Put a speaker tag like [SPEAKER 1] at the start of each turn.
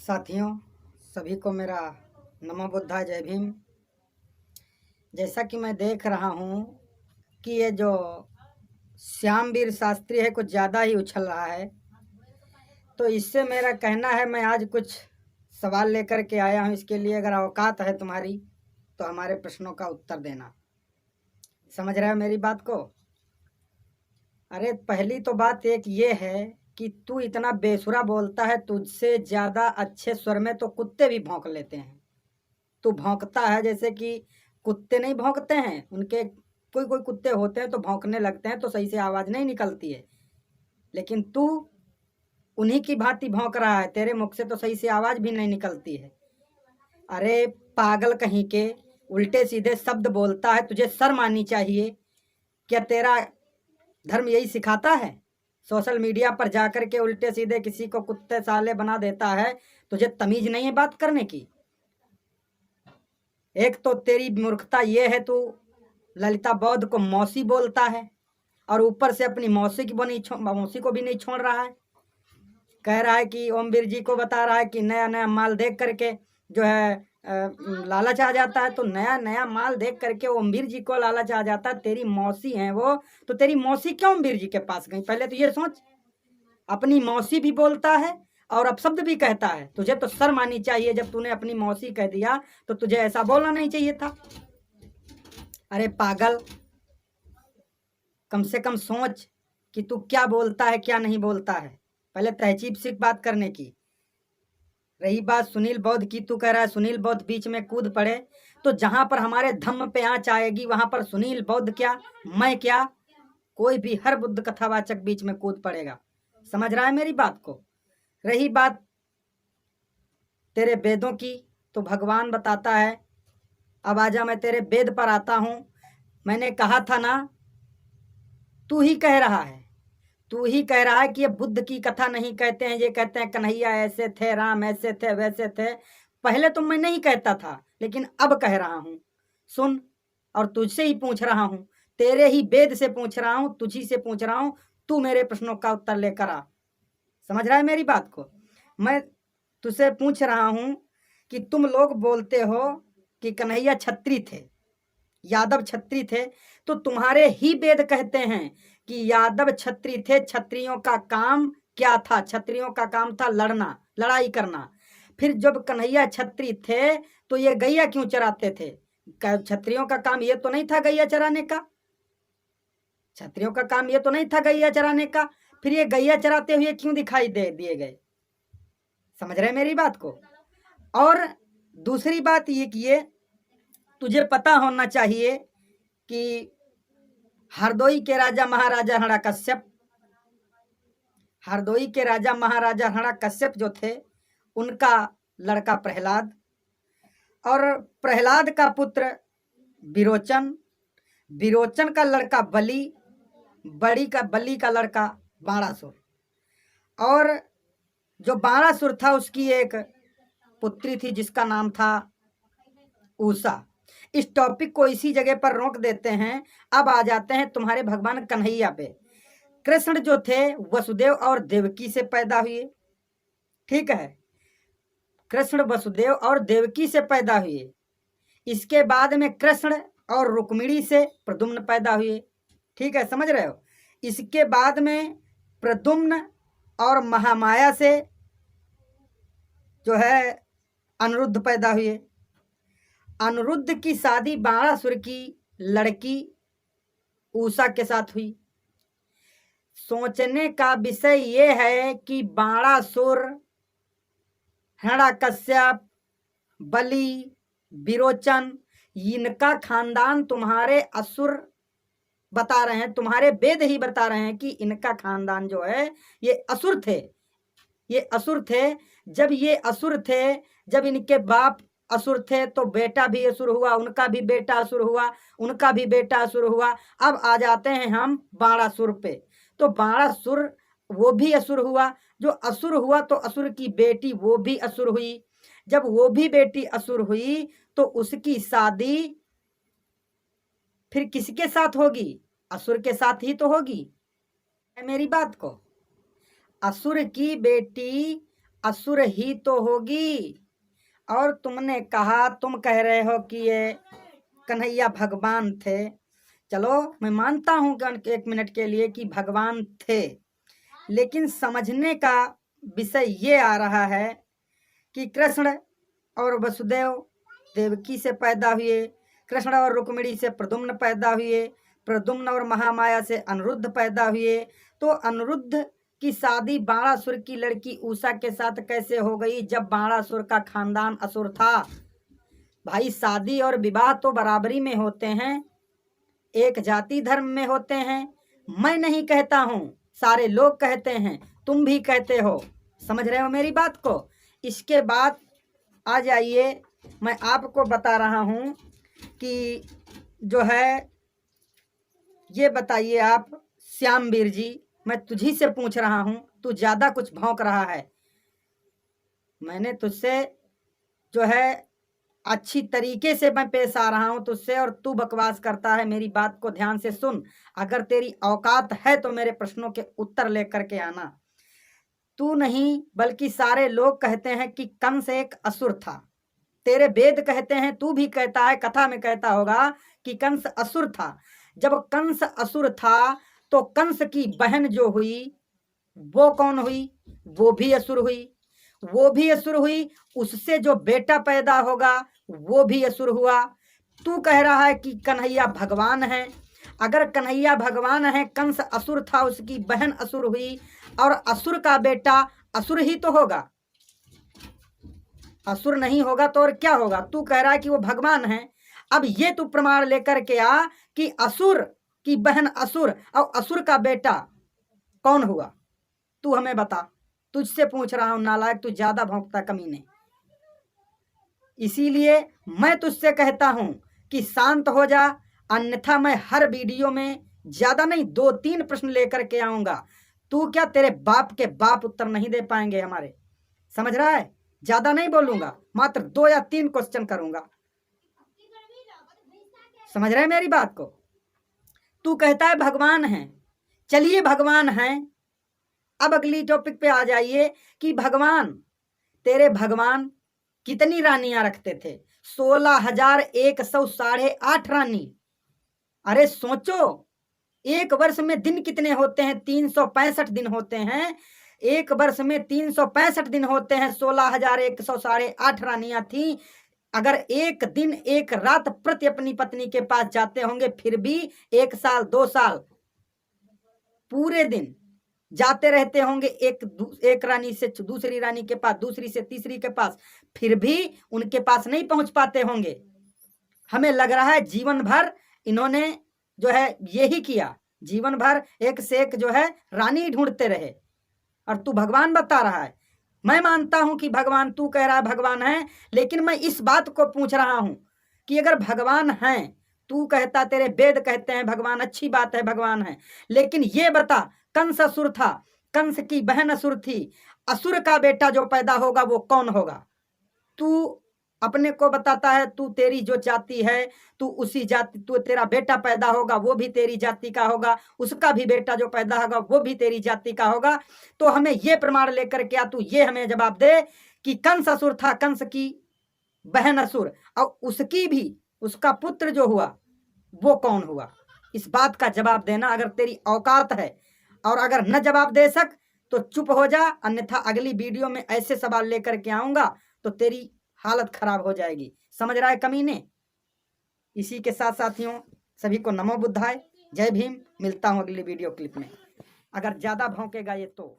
[SPEAKER 1] साथियों, सभी को मेरा नमो बुद्धाय जय भीम। जैसा कि मैं देख रहा हूँ कि ये जो श्यामवीर शास्त्री है कुछ ज़्यादा ही उछल रहा है, तो इससे मेरा कहना है मैं आज कुछ सवाल लेकर के आया हूँ। इसके लिए अगर औकात है तुम्हारी तो हमारे प्रश्नों का उत्तर देना। समझ रहे हो मेरी बात को? अरे पहली तो बात एक ये है कि तू इतना बेसुरा बोलता है, तुझसे ज़्यादा अच्छे स्वर में तो कुत्ते भी भौंक लेते हैं। तू भौंकता है जैसे कि कुत्ते नहीं भौंकते हैं, उनके कोई कोई कुत्ते होते हैं तो भौंकने लगते हैं तो सही से आवाज़ नहीं निकलती है, लेकिन तू उन्हीं की भांति भौंक रहा है, तेरे मुख से तो सही से आवाज़ भी नहीं निकलती है। अरे पागल कहीं के, उल्टे सीधे शब्द बोलता है, तुझे शर्म आनी चाहिए। क्या तेरा धर्म यही सिखाता है? सोशल मीडिया पर जाकर के उल्टे सीधे किसी को कुत्ते साले बना देता है। तुझे तमीज़ नहीं है बात करने की? एक तो तेरी मूर्खता ये है, तू ललिता बौद्ध को मौसी बोलता है और ऊपर से अपनी मौसी को भी नहीं छोड़ रहा है। कह रहा है कि ओमवीर जी को बता रहा है कि नया नया माल देख करके जो है लालच आ जाता है। तो नया नया माल देख करके ओमवीर जी को लालच आ जाता है। तेरी मौसी है वो, तो तेरी मौसी क्यों ओमवीर जी के पास गई? पहले तो ये सोच। अपनी मौसी भी बोलता है और अपशब्द भी कहता है। तुझे तो शर्म आनी चाहिए। जब तूने अपनी मौसी कह दिया तो तुझे ऐसा बोलना नहीं चाहिए था। अरे पागल, कम से कम सोच कि तू क्या बोलता है क्या नहीं बोलता है। पहले तहजीब सीख बात करने की। रही बात सुनील बौद्ध की, तू कह रहा है सुनील बौद्ध बीच में कूद पड़े, तो जहां पर हमारे धम्म पे आंच आएगी वहां पर सुनील बौद्ध क्या, मैं क्या, कोई भी हर बुद्ध कथावाचक बीच में कूद पड़ेगा। समझ रहा है मेरी बात को? रही बात तेरे वेदों की, तो भगवान बताता है। अब आजा, मैं तेरे वेद पर आता हूं। मैंने कहा था ना, तू ही कह रहा है, तू ही कह रहा है कि ये बुद्ध की कथा नहीं कहते हैं, ये कहते हैं कन्हैया ऐसे थे, राम ऐसे थे, वैसे थे। पहले तो मैं नहीं कहता था, लेकिन अब कह रहा हूं। सुन, और तुझसे ही पूछ रहा हूं, तेरे ही वेद से पूछ रहा हूं, तुझी से पूछ रहा हूं। तू मेरे प्रश्नों का उत्तर लेकर आ। समझ रहा है मेरी बात को? मैं तुझसे पूछ रहा हूं कि तुम लोग बोलते हो कि कन्हैया छत्री थे, यादव छत्री थे, तो तुम्हारे ही वेद कहते हैं कि यादव छत्री थे। छत्रियों का काम क्या था? छत्रियों का काम था लड़ना, लड़ाई करना। फिर जब कन्हैया छत्री थे तो ये गैया क्यों चराते थे? छत्रियों का काम ये तो नहीं था गैया चराने का। छत्रियों का काम ये तो नहीं था गैया चराने का। फिर ये गैया चराते हुए क्यों दिखाई दे दिए गए? समझ रहे मेरी बात को? और दूसरी बात ये कि ये तुझे पता होना चाहिए कि हरदोई के राजा महाराजा हरण्यकश्यप, हरदोई के राजा महाराजा हरण्यकश्यप जो थे, उनका लड़का प्रहलाद, और प्रहलाद का पुत्र विरोचन, विरोचन का लड़का बलि, बलि का लड़का बाणासुर, और जो बाणासुर था उसकी एक पुत्री थी जिसका नाम था उषा। इस टॉपिक को इसी जगह पर रोक देते हैं। अब आ जाते हैं तुम्हारे भगवान कन्हैया पे। कृष्ण जो थे वसुदेव और देवकी से पैदा हुए, ठीक है? कृष्ण वसुदेव और देवकी से पैदा हुए। इसके बाद में कृष्ण और रुक्मिणी से प्रद्युम्न पैदा हुए, ठीक है? समझ रहे हो? इसके बाद में प्रद्युम्न और महामाया से जो है अनिरुद्ध पैदा हुए। अनिरुद्ध की शादी बाणासुर की लड़की उषा के साथ हुई। सोचने का विषय ये है कि बाणासुर, हिरण्यकश्यप, बलि, विरोचन, इनका खानदान तुम्हारे असुर बता रहे हैं, तुम्हारे वेद ही बता रहे हैं कि इनका खानदान जो है ये असुर थे। ये असुर थे। जब ये असुर थे, जब इनके बाप असुर थे तो बेटा भी असुर हुआ, उनका भी बेटा असुर हुआ, उनका भी बेटा असुर हुआ। अब आ जाते हैं हम बाणासुर पे। तो बाणासुर वो भी असुर हुआ। जो असुर हुआ तो असुर की बेटी वो भी असुर हुई। जब वो भी बेटी असुर हुई तो उसकी शादी फिर किसके साथ होगी? असुर के साथ ही तो होगी। मेरी बात को, असुर की बेटी असुर ही तो होगी। और तुमने कहा, तुम कह रहे हो कि ये कन्हैया भगवान थे। चलो मैं मानता हूँ कि 1 मिनट के लिए कि भगवान थे, लेकिन समझने का विषय ये आ रहा है कि कृष्ण और वसुदेव देवकी से पैदा हुए, कृष्ण और रुक्मिणी से प्रद्युम्न पैदा हुए, प्रद्युम्न और महामाया से अनिरुद्ध पैदा हुए। तो अनिरुद्ध की शादी बाणासुर की लड़की उषा के साथ कैसे हो गई, जब बाणासुर का खानदान असुर था? भाई, शादी और विवाह तो बराबरी में होते हैं, एक जाति धर्म में होते हैं। मैं नहीं कहता हूँ, सारे लोग कहते हैं, तुम भी कहते हो। समझ रहे हो मेरी बात को? इसके बाद आ जाइए, मैं आपको बता रहा हूँ कि जो है, ये बताइए आप श्यामवीर जी, मैं तुझी से पूछ रहा हूँ, तू ज़्यादा कुछ भौंक रहा है। मैंने तुझसे जो है अच्छी तरीके से मैं पेश आ रहा हूँ तुझसे, और तू बकवास करता है। मेरी बात को ध्यान से सुन, अगर तेरी औकात है तो मेरे प्रश्नों के उत्तर लेकर के आना। तू नहीं बल्कि सारे लोग कहते हैं कि कंस एक असुर था। तेरे वेद कहते हैं, तू भी कहता है, कथा में कहता होगा कि कंस असुर था। जब कंस असुर था तो कंस की बहन जो हुई वो कौन हुई? वो भी असुर हुई। वो भी असुर हुई, उससे जो बेटा पैदा होगा वो भी असुर हुआ। तू कह रहा है कि कन्हैया भगवान है। अगर कन्हैया भगवान है, कंस असुर था, उसकी बहन असुर हुई, और असुर का बेटा असुर ही तो होगा। असुर नहीं होगा तो और क्या होगा? तू कह रहा है कि वो भगवान है। अब ये तू प्रमाण लेकर के आ कि असुर की बहन असुर और असुर का बेटा कौन हुआ? तू हमें बता। तुझसे पूछ रहा हूं नालायक, तू ज्यादा भौंकता कमीने। इसीलिए मैं तुझसे कहता हूं कि शांत हो जा, अन्यथा मैं हर वीडियो में ज्यादा नहीं 2-3 प्रश्न लेकर के आऊंगा। तू क्या, तेरे बाप के बाप उत्तर नहीं दे पाएंगे हमारे। समझ रहा है? ज्यादा नहीं बोलूंगा, मात्र 2 या 3 क्वेश्चन करूंगा। समझ रहे मेरी बात को? तू कहता है भगवान है, चलिए भगवान है। अब अगली टॉपिक पे आ जाइए कि भगवान, तेरे भगवान कितनी रानियां रखते थे? 16,108 रानी। अरे सोचो, एक वर्ष में दिन कितने होते हैं? 365 दिन होते हैं। एक वर्ष में 365 दिन होते हैं। 16,108 रानियां थी। अगर एक दिन एक रात प्रति अपनी पत्नी के पास जाते होंगे, फिर भी 1 साल 2 साल पूरे दिन जाते रहते होंगे, एक रानी से दूसरी रानी के पास, दूसरी से तीसरी के पास, फिर भी उनके पास नहीं पहुंच पाते होंगे। हमें लग रहा है जीवन भर इन्होंने जो है यही किया, जीवन भर एक से एक जो है रानी ढूंढते रहे, और तू भगवान बता रहा है। मैं मानता हूं कि भगवान, तू कह रहा है भगवान है, लेकिन मैं इस बात को पूछ रहा हूं कि अगर भगवान हैं, तू कहता, तेरे वेद कहते हैं भगवान, अच्छी बात है भगवान है, लेकिन ये बता, कंस असुर था, कंस की बहन असुर थी, असुर का बेटा जो पैदा होगा वो कौन होगा? तू अपने को बताता है, तू, तेरी जो जाति है, तू उसी जाति, तू, तेरा बेटा पैदा होगा वो भी तेरी जाति का होगा, उसका भी बेटा जो पैदा होगा वो भी तेरी जाति का होगा। तो हमें ये प्रमाण लेकर के आ, तू ये हमें जवाब दे कि कंस असुर था, कंस की बहन असुर, और उसकी भी, उसका पुत्र जो हुआ वो कौन हुआ? इस बात का जवाब देना अगर तेरी औकात है, और अगर न जवाब दे सक तो चुप हो जा, अन्यथा अगली वीडियो में ऐसे सवाल लेकर के आऊंगा तो तेरी हालत खराब हो जाएगी। समझ रहा है कमीने? इसी के साथ साथियों, सभी को नमो बुद्धाय, जय भीम। मिलता हूं अगली वीडियो क्लिप में। अगर ज्यादा भौंकेगा ये तो